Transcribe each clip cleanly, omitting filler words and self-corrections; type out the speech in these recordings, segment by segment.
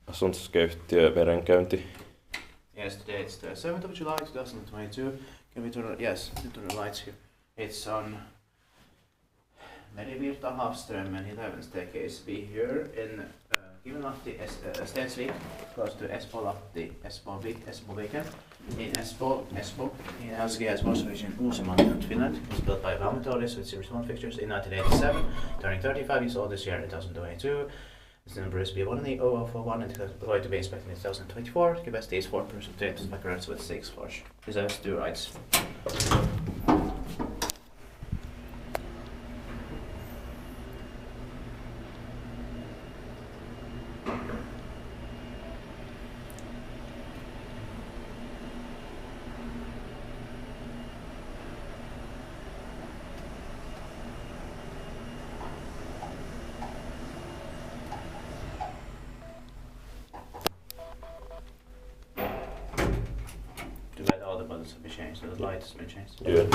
asuntosykeyhtiö verenkäynti. Yes, today it's the 7th of July 2022. Can we turn on, yes, turn the lights here. It's on Merivirta, Havström and 11 staircase. We here in Kivenlahti, Stensvik, close to Espoo-Lahti, Espoo weekend. In Espoo, in Helsinki, most of in Uusimaa, Finland. It was built by Valmet Otis with series 1 fixtures in 1987, turning 35 years old this year in 2022. The number is B1 and it's going to be inspected in 2024. Capacity is 4% macarons with 6 flush. Reserves 2 rides. Too bad all the buttons have been changed, so the light has been changed. Yeah.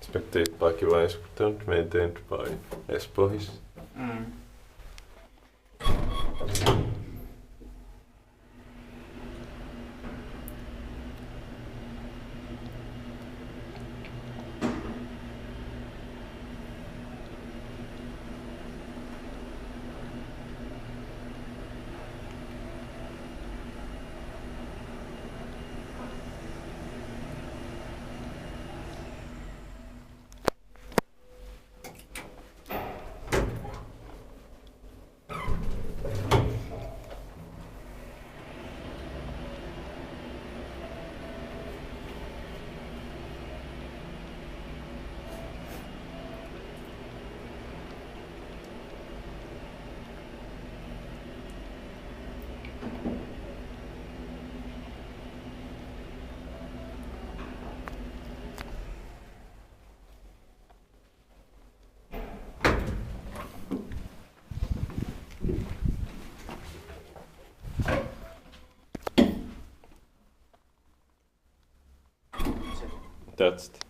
Inspected by Kivenlahti, maintained by Espoo. That's it.